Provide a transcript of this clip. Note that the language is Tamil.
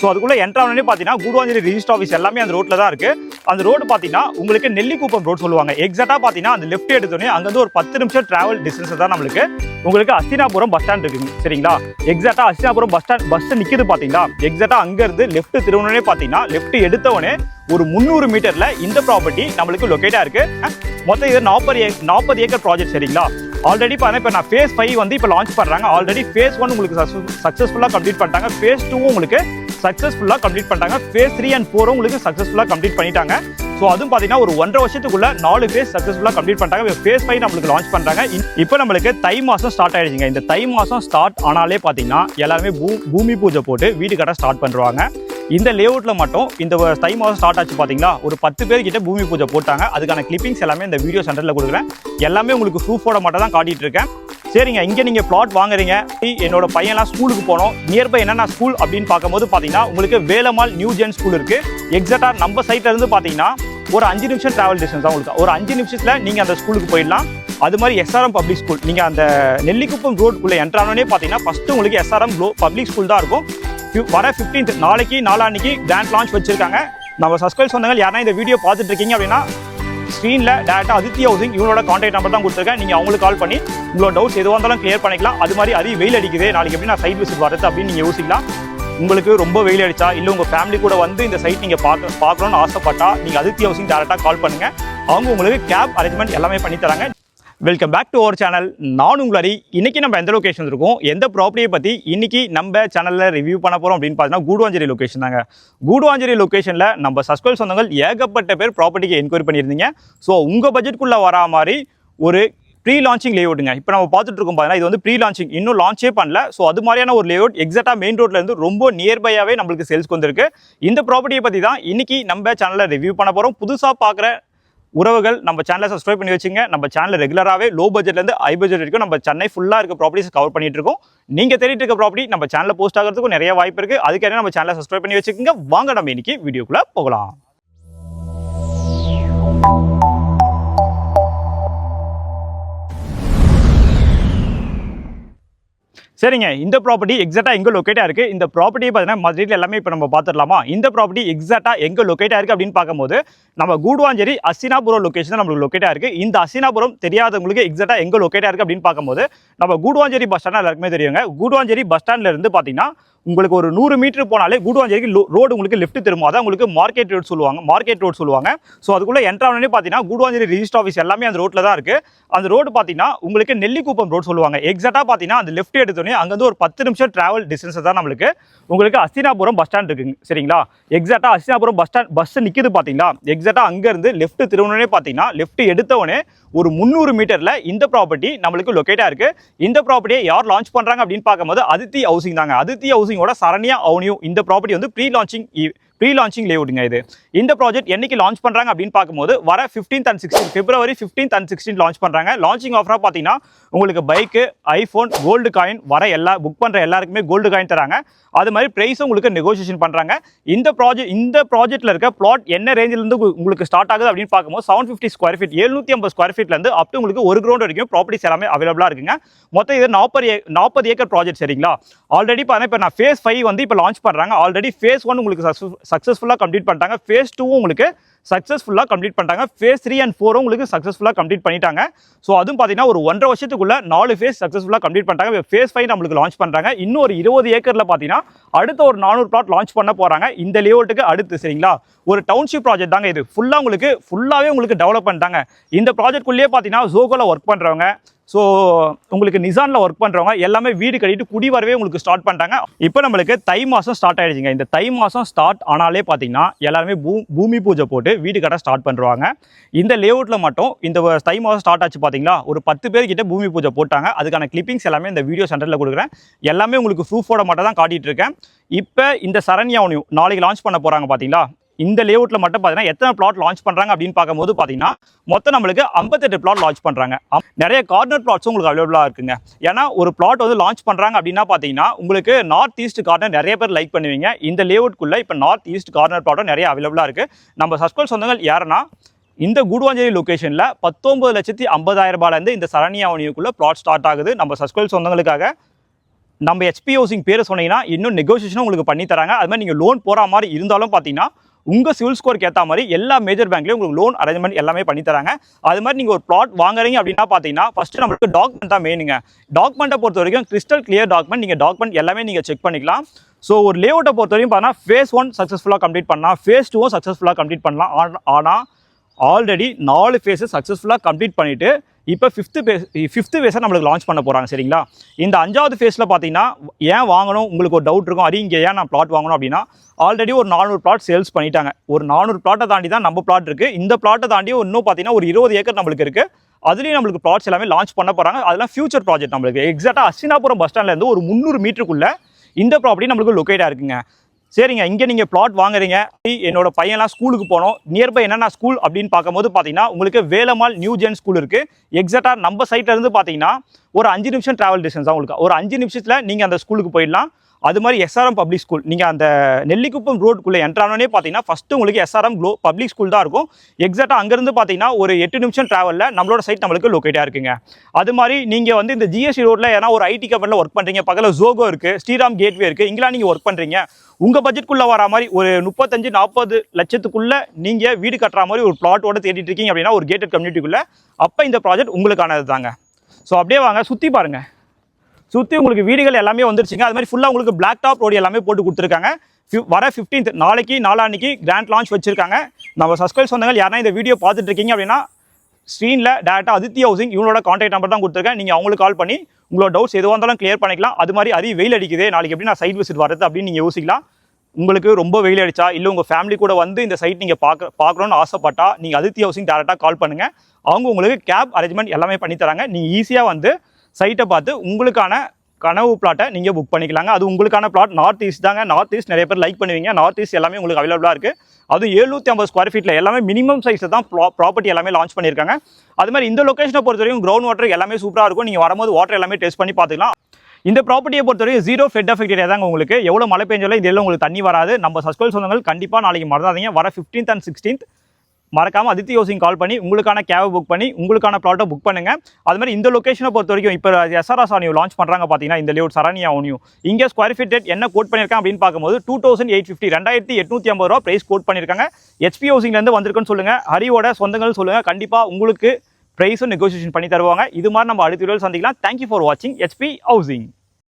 ஸோ அதுக்குள்ள என்ட்ரு ஆனே பார்த்தீங்கன்னா கூடுவாஞ்சேரி ரிஜிஸ்டர் ஆஃபீஸ் எல்லாமே அந்த ரோட்ல தான் இருக்கு. அந்த ரோடு பார்த்தீங்கன்னா உங்களுக்கு நெல்லிக்குப்பம் ரோடு சொல்லுவாங்க. எக்ஸாக்டா பார்த்தீங்கன்னா அந்த லெஃப்ட் எடுத்தோடனே அங்கேருந்து ஒரு 10 நிமிஷம் டிராவல் டிஸ்டன்ஸ் தான் உங்களுக்கு அஸ்தினாபுரம் பஸ் ஸ்டாண்ட் இருக்குங்க. சரிங்களா, எக்ஸாக்டா அஸ்தினாபுரம் பஸ் நிக்குது பாத்தீங்களா, எக்ஸாக்டா அங்க இருந்து லெஃப்ட் திருவண்ணே பாத்தீங்கன்னா லெஃப்ட் எடுத்தவனே ஒரு 300 மீட்டர்ல இந்த ப்ராப்பர்ட்டி நம்மளுக்கு லொகேட்டா இருக்கு. மொத்தம் இது 40 ஏக்கர் ப்ராஜெக்ட். சரிங்களா, ஆல்ரெடி பாருங்க இப்போ நான் ஃபேஸ் 5 வந்து இப்போ லான்ச் பண்றாங்க. ஆல்ரெடி ஃபேஸ் 1 உங்களுக்கு சக்சஸ்ஃபுல்லா கம்ப்ளீட் பண்ணிட்டாங்க. ஃபேஸ் 2 உங்களுக்கு சக்சஸ்ஃபுல்லா கம்ப்ளீட் பண்ணிட்டாங்க. ஃபேஸ் 3 and 4 உங்களுக்கு சக்சஸ்ஃபுல்லா கம்ப்ளீட் பண்ணிட்டாங்க. ஸோ அதுவும் பார்த்தீங்கன்னா ஒரு 1.5 வருஷத்துக்குள்ள 4 ஃபேஸ் சக்சஸ்ஃபுல்லா கம்ப்ளீட் பண்ணிட்டாங்க. ஃபேஸ் 5 நம்மளுக்கு லான்ச் பண்றாங்க. இப்போ நம்மளுக்கு தை மாசம் ஸ்டார்ட் ஆயிடுச்சுங்க. இந்த தை மாசம் ஸ்டார்ட் ஆனாலே பார்த்தீங்கன்னா எல்லாருமே பூமி பூஜை போட்டு வீடு கட்ட ஸ்டார்ட் பண்ணுவாங்க. இந்த லேஅவுட்ல மட்டும் இந்த தை மாதம் ஸ்டார்ட் ஆச்சு பாத்தீங்களா, ஒரு 10 பேர் கிட்ட பூமி பூஜை போட்டாங்க. அதுக்கான கிளிப்பிங்ஸ் எல்லாமே இந்த வீடியோ சென்டர்ல கொடுக்குறேன். எல்லாமே உங்களுக்கு ப்ரூஃபோட மட்டும் தான் காட்டிட்டு இருக்கேன். சரிங்க, இங்கே நீங்கள் பிளாட் வாங்குறீங்க, என்னோட பையன்லாம் ஸ்கூலுக்கு போனோம், நியர்பை என்னென்ன ஸ்கூல் அப்படின்னு பார்க்கும்போது பார்த்தீங்கன்னா உங்களுக்கு வேலம்மாள் நியூ ஜென் ஸ்கூல் இருக்குது. எக்ஸாக்டாக நம்ம சைட்ல இருந்து பார்த்தீங்கன்னா ஒரு 5 நிமிஷம் டிராவல் டிஸ்டன்ஸ் தான் உங்களுக்கு. ஒரு 5 நிமிஷத்தில் நீங்கள் அந்த ஸ்கூலுக்கு போயிடலாம். அது மாதிரி எஸ்ஆர்எம் பப்ளிக் ஸ்கூல், நீங்கள் அந்த நெல்லிக்குப்பம் ரோடுக்குள்ளே என்ட்ரானே பார்த்தீங்கன்னா ஃபஸ்ட்டு உங்களுக்கு எஸ்ஆர்எம் பப்ளிக் ஸ்கூல் தான் இருக்கும். வர 15th நாளைக்கு நாளான்னைக்கு கிராண்ட் லான்ச் வச்சிருக்காங்க. நம்ம சப்ஸ்கிரைப் சொந்தங்கள் யாரா இந்த வீடியோ பார்த்துட்டு இருக்கீங்க அப்படின்னா ஸ்க்ரீனில் டேரக்டாக அதித்தி ஹவுசிங் இவங்களோட கான்டாக்ட் நம்பர் தான் கொடுத்துருக்கேன். நீங்கள் அவங்களுக்கு கால் பண்ணி உங்களோட டவுட்ஸ் எதுவாக இருந்தாலும் கிளியர் பண்ணிக்கலாம். அது மாதிரி அது வெயில் அடிக்குது, நாளைக்கு எப்படி நான் சைட் விசிட் வரது அப்படின்னு நீங்கள் யோசிக்கலாம். உங்களுக்கு ரொம்ப வெயில் அடிச்சா இல்லை உங்கள் ஃபேமிலி கூட வந்து இந்த சைட் நீங்கள் பார்க்கணும்னு ஆசைப்பட்டா நீங்கள் அதித்தி ஹவுசிங் டேரக்டாக கால் பண்ணுங்கள். அவங்க உங்களுக்கு கேப் அரேஞ்ச்மெண்ட் எல்லாமே பண்ணி தராங்க. Welcome back to our channel. நான் உங்கள் ஹரி. இன்னைக்கு நம்ம எந்த லொகேஷன் இருக்கோம், எந்த ப்ராப்பர்ட்டியை பற்றி இன்னைக்கு நம்ம சேனலில் ரிவ்யூ பண்ண போகிறோம் அப்படின்னு பார்த்தீங்கன்னா கூடுவாஞ்சேரி லொகேஷன் தாங்க. கூடுவாஞ்சேரி லொகேஷனில் நம்ம சப்ஸ்கிரைப் சொந்தங்கள் ஏகப்பட்ட பேர் ப்ராப்பர்ட்டிக்கு என்கொயரி பண்ணியிருந்தீங்க. ஸோ உங்கள் பட்ஜெட்குள்ளே வரா மாதிரி ஒரு ப்ரீ லான்ச்சிங் லேஅவுட்டுங்க இப்போ நம்ம பார்த்துட்டு இருக்கோம். பார்த்தீங்கன்னா இது வந்து ப்ரீ லான்ச்சிங், இன்னும் லான்ச்சே பண்ணல. ஸோ அது மாதிரியான ஒரு லேஅவுட் எக்ஸாக்டாக மெயின் ரோட்லேருந்து ரொம்ப நியர்பையாகவே நம்மளுக்கு சேல்ஸ்க்கு வந்திருக்கு. இந்த ப்ராப்பர்ட்டியை பற்றி தான் இன்னைக்கு நம்ம சேனலில் ரிவ்யூ பண்ண போகிறோம். புதுசாக பார்க்குற உறவுகள் நம்ம சேனலை சப்ஸ்கிரைப் பண்ணி வச்சுங்க. நம்ம சேனல் ரெகுலராகவே லோ பட்ஜெட்லேருந்து ஹை பட்ஜெட் வரைக்கும் நம்ம சென்னை ஃபுல்லாக இருக்க ப்ராப்பர்ட்டிஸ் கவர் பண்ணிட்டு இருக்கோம். நீங்கள் தேடிட்டு இருக்க ப்ராப்பர்ட்டி நம்ம சேனலில் போஸ்ட் ஆகிறதுக்கும் நிறைய வாய்ப்பு இருக்குது. அதுக்காக நம்ம சேனலை சப்ஸ்கிரைப் பண்ணி வச்சுக்கோங்க. வாங்க நம்ம இன்னைக்கு வீடியோக்குள்ளே போகலாம். சரிங்க, இந்த ப்ராப்பர்ட்டி எக்ஸாக்டாக எங்கே லொக்கேட்டாக இருக்குது, இந்த ப்ராப்பர்ட்டியை பார்த்தீங்கன்னா மதுரையில் எல்லாமே இப்போ நம்ம பார்த்துடலாமா. இந்த ப்ராப்பர்ட்டி எக்ஸாக்டாக எங்கே லொக்கேட்டாக இருக்குது அப்படின்னு பார்க்கும்போது நம்ம கூடுவாஞ்சேரி அஸ்தினாபுரம் லொக்கேஷன் தான் நம்மளுக்கு லொக்கேட்டாக இருக்குது. இந்த அஸ்தினாபுரம் தெரியாதவங்களுக்கு எக்ஸாக்டாக எங்கே லொக்கேட்டாக இருக்குது அப்படின்னு பார்க்கும்போது நம்ம கூடுவாஞ்சேரி பஸ் ஸ்டாண்ட் எல்லாருக்குமே தெரியுங்க. கூடுவாஞ்சேரி பஸ் ஸ்டாண்ட்ல இருந்து பார்த்தீங்கன்னா உங்களுக்கு ஒரு 100 மீட்டர் போனாலே கூடுவாஞ்சேரிக்கு ரோடு உங்களுக்கு லெஃப்ட் திரும்ப, அதான் உங்களுக்கு மார்க்கெட் ரோட் சொல்லுவாங்க. ஸோ அதுக்குள்ள என்ட்ரானே பார்த்தீங்கன்னா கூடுவாஞ்சேரி ரிஜிஸ்டர் ஆஃபீஸ் எல்லாமே அந்த ரோட்ல தான் இருக்கு. அந்த ரோடு பார்த்தீங்கன்னா உங்களுக்கு நெல்லிக்குப்பம் ரோடு சொல்லுவாங்க. எக்ஸாக்டா பார்த்தீங்கன்னா அந்த லெஃப்ட் எடுத்தோடனே அங்கேருந்து ஒரு 10 நிமிஷம் டிராவல் டிஸ்டன்ஸ் தான் உங்களுக்கு அஸ்தினாபுரம் பஸ் ஸ்டாண்ட் இருக்குங்க. சரிங்களா, எக்ஸாக்டா அஸ்தினாபுரம் பஸ் நிக்குது பாத்தீங்களா, எக்ஸாக்டா அங்க இருந்து லெஃப்ட் திருவண்ணே பார்த்தீங்கன்னா லெஃப்ட் எடுத்தவனே ஒரு 300 மீட்டர்ல இந்த ப்ராப்பர்ட்டி நம்மளுக்கு லொகேட்டா இருக்கு. இந்த ப்ராப்பர்ட்டியை யார் லான்ச் பண்றாங்க அப்படின்னு பார்க்கும்போது அதித்தி ஹவுசிங் தாங்க. அதித்தி ஹவுசிங்கோட சரண்யா அவென்யூ இந்த ப்ராப்பர்ட்டி வந்து ப்ரீ லான்ச்சிங் லேஅவுட்டுங்க. இது இந்த ப்ராஜெக்ட் என்னைக்கு லான்ச் பண்றாங்க அப்படின்னு பார்க்கும்போது வர 15th and 16th February 15th and 16th launch பண்றாங்க. லான்ச்சிங் ஆஃபரா பார்த்தீங்கன்னா உங்களுக்கு பைக்கு, ஐஃபோன், கோல்டு காயின் வர புக் பண்ற எல்லாருக்குமே கோல்டு காயின் தராங்க. அது மாதிரி பிரைஸும் உங்களுக்கு நெகோசியேஷன் பண்றாங்க. இந்த ப்ராஜெக்ட்ல இருக்க பிளாட் என்ன ரேஞ்சில இருந்து உங்களுக்கு ஸ்டார்ட் ஆகுது அப்படின்னு பார்க்கும்போது 750 ஸ்கொயர் ஃபீட் 750 ஸ்கொயர் ஃபீட்ல இருந்து அப் டு உங்களுக்கு ஒரு கிரவுண்ட் வரைக்கும் ப்ராப்பர்ட்டிஸ் எல்லாமே அவைலபிளா இருக்குங்க. மொத்தம் இது 40 ஏக்கர் ப்ராஜெக்ட். சரிங்களா, ஆல்ரெடி பாருங்க இப்போ நான் ஃபேஸ் 5 வந்து இப்போ லான்ச் பண்றாங்க. ஆல்ரெடி ஃபேஸ் 1 உங்களுக்கு சக்சஸ்ஃபுல்லா கம்ப்ளீட் பண்ணிட்டாங்க. ஃபேஸ் 2 உங்களுக்கு சக்சஸ்ஃபுல்லா கம்ப்ளீட் பண்ணிட்டாங்க. ஃபேஸ் 3 and 4 உங்களுக்கு சக்சஸ்ஃபுல்லா கம்ப்ளீட் பண்ணிட்டாங்க. ஸோ அதுவும் பார்த்தீங்கன்னா ஒரு 1.5 வருஷத்துக்குள்ள 4 ஃபேஸ் சக்சஸ்ஃபுல்லா கம்ப்ளீட் பண்ணிட்டாங்க. ஃபேஸ் 5 நம்மளுக்கு லான்ச் பண்றாங்க. இன்னும் ஒரு 20 ஏக்கர்ல பார்த்தீங்கன்னா அடுத்த ஒரு 400 பிளாட் லான்ச் பண்ண போறாங்க இந்த லேஅவுட்டுக்கு அடுத்து. சரிங்களா, ஒரு டவுன்ஷிப் ப்ராஜெக்ட் தாங்க இது. ஃபுல்லாவே உங்களுக்கு டெவலப் பண்ணிட்டாங்க. இந்த ப்ராஜெக்ட்குள்ளேயே பார்த்தீங்கன்னா ஜோகோல ஒர்க் பண்றவங்க, ஸோ உங்களுக்கு நிசான்ல ஒர்க் பண்றவங்க எல்லாமே வீடு கட்டிட்டு குடி வரவே உங்களுக்கு ஸ்டார்ட் பண்ணிட்டாங்க. இப்போ நம்மளுக்கு தை மாசம் ஸ்டார்ட் ஆயிடுச்சுங்க. இந்த தை மாசம் ஸ்டார்ட் ஆனாலே பார்த்தீங்கன்னா எல்லாருமே பூமி பூஜை போட்டு வீடு கட்ட ஸ்டார்ட் பண்ணுவாங்க. இந்த லேஅவுட்ல மட்டும் இந்த தை மாசம் ஸ்டார்ட் ஆச்சு பார்த்தீங்களா, ஒரு 10 பேர் கிட்ட பூமி பூஜை போட்டாங்க. அதுக்கான கிளிப்பிங்ஸ் எல்லாமே இந்த வீடியோ சென்டர்ல கொடுக்குறேன். எல்லாமே உங்களுக்கு ப்ரூஃபோட மட்டும் தான் காட்டிட்டு இருக்கேன். இப்போ இந்த சரண்யா அவென்யூ நாளைக்கு லான்ச் பண்ண போறாங்க பார்த்தீங்களா. இந்த லேஅவுட்ல மட்டும் பார்த்தீங்கன்னா எத்தனை பிளாட் லான்ச் பண்றாங்க அப்படின்னு பார்க்கும்போது பார்த்தீங்கன்னா மொத்தம் நம்மளுக்கு 58 பிளாட் லான்ச் பண்றாங்க. நிறைய கார்னர் பிளாட்ஸும் உங்களுக்கு அவைலபிளா இருக்குங்க. ஏன்னா ஒரு பிளாட் வந்து லான்ச் பண்றாங்க அப்படின்னா பார்த்தீங்கன்னா உங்களுக்கு நார்த் ஈஸ்ட் கார்னர் நிறைய பேர் லைக் பண்ணுவீங்க. இந்த லேஅவுட்குள்ள இப்போ நார்த் ஈஸ்ட் கார்னர் பிளாட்டும் நிறைய அவைலபிளா இருக்கு. நம்ம சப்ஸ்கிரைப் சொந்தங்கள் யாருன்னா இந்த கூடுவாஞ்சேரி லொகேஷன்ல 19,50,000 ரூபாயிலிருந்து இந்த சரண்யா அவென்யூக்குள்ள பிளாட் ஸ்டார்ட் ஆகுது. நம்ம சப்ஸ்கிரைப் சொந்தங்களுக்காக நம்ம ஹெச்பி ஹவுசிங் பேர் சொன்னீங்கன்னா இன்னும் நெகோசியேஷனும் உங்களுக்கு பண்ணி தராங்க. அது மாதிரி நீங்கள் லோன் போகிற மாதிரி இருந்தாலும் பார்த்தீங்கன்னா உங்கள் சிவில் ஸ்கோருக்கு ஏற்ற மாதிரி எல்லா மேஜர் பேங்க்லேயும் உங்களுக்கு லோன் அரேஞ்ச்மெண்ட் எல்லாமே பண்ணி தராங்க. அது மாதிரி நீங்கள் ஒரு பிளாட் வாங்குறீங்க அப்படின்னா பார்த்தீங்கன்னா ஃபஸ்ட்டு நம்மளுக்கு டாக்குமெண்ட் தான் மெயினுங்க. டாக்குமெண்ட்டை பொறுத்த வரைக்கும் கிறிஸ்டல் கிளியர் டாக்குமெண்ட், நீங்கள் டாக்குமெண்ட் எல்லாமே நீங்கள் செக் பண்ணிக்கலாம். ஸோ ஒரு லேஅவுட்டை பொறுத்த வரைக்கும் பார்த்தீங்கன்னா ஃபேஸ் 1 சக்ஸஸ்ஃபுல்லாக கம்ப்ளீட் பண்ணலாம், ஃபேஸ் 2 சக்ஸஸ்ஃபுல்லாக கம்ப்ளீட் பண்ணலாம். ஆனால் ஆல்ரெடி 4 ஃபேஸஸ் சக்ஸஸ்ஃபுல்லாக கம்ப்ளீட் பண்ணிவிட்டு இப்போ ஃபிஃப்த்து ஃபேஸை நம்மளுக்கு லான்ச் பண்ண போகிறாங்க. சரிங்களா? இந்த 5வது ஃபேஸில் பார்த்தீங்கன்னா ஏன் வாங்கணும் உங்களுக்கு ஒரு டவுட் இருக்கும், இங்கே ஏன் நான் பிளாட் வாங்கணும் அப்படின்னா ஆல்ரெடி ஒரு 400 பிளாட் சேல்ஸ் பண்ணிட்டாங்க. ஒரு 400 பிளாட்டை தாண்டி தான் நம்ம பிளாட் இருக்குது. இந்த பிளாட்டை தாண்டி இன்னும் பார்த்தீங்கன்னா ஒரு 20 ஏக்கர் நம்மளுக்கு இருக்குது. அதுலேயும் நம்மளுக்கு பிளாட்ஸ் எல்லாமே லான்ச் பண்ண போகிறாங்க. அதெல்லாம் ஃபியூச்சர் ப்ராஜெக்ட். நம்மளுக்கு எக்ஸாக்டாக அஸ்தினாபுரம் பஸ் ஸ்டாண்ட்லேருந்து ஒரு 300 மீட்டருக்குள்ளே இந்த ப்ராப்பர்ட்டி நம்மளுக்கு லொக்கேட்டாக இருக்குங்க. சரிங்க, இங்கே நீங்கள் பிளாட் வாங்குறீங்க, என்னோட பையன்லாம் ஸ்கூலுக்கு போனோம், நியர்பை என்னென்ன ஸ்கூல் அப்படின்னு பார்க்கும்போது பார்த்தீங்கன்னா உங்களுக்கு வேலம்மாள் நியூ ஜென் ஸ்கூல் இருக்குது. எக்ஸாக்டாக நம்ம சைட்லேருந்து பார்த்தீங்கன்னா ஒரு 5 நிமிஷம் ட்ராவல் டிஸ்டன்ஸ் தான் உங்களுக்கு. ஒரு 5 நிமிஷத்தில் நீங்கள் அந்த ஸ்கூலுக்கு போயிடலாம். அது மாதிரி எஸ்ஆர்எம் பப்ளிக் ஸ்கூல், நீங்கள் அந்த நெல்லிக்குப்பம் ரோடுக்குள்ளே என்ட்ரானே பார்த்தீங்கன்னா ஃபஸ்ட்டு உங்களுக்கு எஸ்ஆர்எம் பப்ளிக் ஸ்கூல் தான் இருக்கும். எக்ஸாக்டாக அங்கேருந்து பார்த்தீங்கன்னா ஒரு 8 நிமிஷம் ட்ராவலில் நம்மளோட சைட் நம்மளுக்கு லொக்கேட்டாக இருக்குங்க. அது மாதிரி நீங்கள் வந்து இந்த ஜிஎஸ்டி ரோட்டில் ஏன்னா ஒரு ஐடி கம்பெனியில் ஒர்க் பண்ணுறீங்க, பக்கத்தில் ஜோகோ இருக்குது, ஸ்ரீராம் கேட்வே இருக்குது, இங்கெல்லாம் நீங்கள் ஒர்க் பண்ணுறீங்க, உங்கள் பட்ஜெட்குள்ளே வர மாதிரி ஒரு 35-40 லட்சத்துக்குள்ளே நீங்கள் வீடு கட்டுற மாதிரி ஒரு பிளாட்டோட தேடிட்டு இருக்கீங்க அப்படின்னா ஒரு கேட்டட் கம்யூனிட்டிக்குள்ளே, அப்போ இந்த ப்ராஜெக்ட் உங்களுக்கானது தாங்க. ஸோ அப்படியே வாங்க சுற்றி பாருங்கள். சுற்றி உங்களுக்கு வீடுகள் எல்லாமே வந்துருச்சுங்க. அது மாதிரி ஃபுல்லாக உங்களுக்கு பிளாக் டாப் ரோடு எல்லாமே போட்டு கொடுத்துருக்காங்க. வர 15th நாளைக்கு நாளான்னைக்கு கிராண்ட் லான்ச் வச்சிருக்காங்க. நம்ம சப்ஸ்கிரைப் சொந்தங்கள் யாரா இந்த வீடியோ பார்த்துட்டு இருக்கீங்க அப்படின்னா ஸ்க்ரீனில் டேரெக்டாக அதித்தி ஹவுசிங் இவங்களோட கான்டாக்ட் நம்பர் தான் கொடுத்துருக்கேன். நீங்கள் அவங்களுக்கு கால் பண்ணி உங்களோட டவுட்ஸ் எதுவாக இருந்தாலும் கிளியர் பண்ணிக்கலாம். அது மாதிரி வெயில் அடிக்குது, நாளைக்கு எப்படி நான் சைட் விசிட் வரது அப்படின்னு நீங்கள் யோசிக்கலாம். உங்களுக்கு ரொம்ப வெயில் அடிச்சா இல்லை உங்கள் ஃபேமிலி கூட வந்து இந்த சைட் நீங்கள் பார்க்கணுன்னு ஆசைப்பட்டா நீங்கள் அதித்தி ஹவுசிங் டேரெக்டாக கால் பண்ணுங்கள். அவங்க உங்களுக்கு கேப் அரேஞ்ச்மெண்ட் எல்லாமே பண்ணி தராங்க. நீங்கள் ஈஸியாக வந்து சைட்டை பார்த்து உங்களுக்கான கனவு பிளாட்டை நீங்கள் புக் பண்ணிக்கலாங்க. அது உங்களுக்கான பிளாட் நார்த் ஈஸ்ட் தாங்க. நார்த் ஈஸ்ட் நிறைய பேர் லைக் பண்ணுவீங்க. நார்த் ஈஸ்ட் எல்லாமே உங்களுக்கு அவைலபிளாக இருக்குது. அது 750 ஸ்கொயர் ஃபீட்டில் எல்லாமே மினிமம் சைஸில் தான் ப்ராப்பர்ட்டி எல்லாமே லான்ச் பண்ணியிருக்காங்க. அது மாதிரி இந்த லொக்கேஷனை பொறுத்த வரைக்கும் கிரவுண்ட் வாட்டர் எல்லாமே சூப்பராக இருக்கும். நீங்கள் வரும்போது வாட்டர் எல்லாமே டெஸ்ட் பண்ணி பார்த்துக்கலாம். இந்த ப்ராப்பர்ட்டியை பொறுத்தவரைக்கும் 0 ஃப்ளட் அஃபெக்டட் தாங்க. உங்களுக்கு எவ்வளோ மழை பெஞ்சாலும் இதெல்லாம் உங்களுக்கு தண்ணி வராது. நம்ம சப்ஸ்கிரைப் சொந்தங்கள் கண்டிப்பாக நாளைக்கு மறந்தாதீங்க. வர 15th and 16th மறக்காமல் அதித்தி ஹவுசிங் கால் பண்ணி உங்களுக்கான கேபை புக் பண்ணி உங்களுக்கான ப்ளாட்டை புக் பண்ணுங்கள். அது மாதிரி இந்த லொக்கேஷனை பொறுத்த வரைக்கும் இப்போ எஸ்ஆர்எஸ் அவென்யூ லான்ச் பண்ணுறாங்க பார்த்தீங்கன்னா இந்த லேஅவுட் சரண்யா அவென்யூ. இங்கே ஸ்கொயர் ஃபீட் ரேட் என்ன கோட் பண்ணியிருக்காங்க அப்படின்னு பார்க்கும்போது 2850 2850 ரூபா ப்ரைஸ் கோட் பண்ணியிருக்காங்க. ஹெச்பி ஹவுசிங்லேருந்து வந்திருக்குன்னு சொல்லுங்கள், ஹரியோட சொந்தங்கள் சொல்லுங்கள், கண்டிப்பாக உங்களுக்கு ப்ரைஸும் நெகோசியேஷன் பண்ணி தருவாங்க. இது மாதிரி நம்ம அடுத்த வீடியோவில் சந்திக்கலாம். தேங்க்யூ ஃபார் வாட்சிங் ஹெச்பி ஹவுசிங்.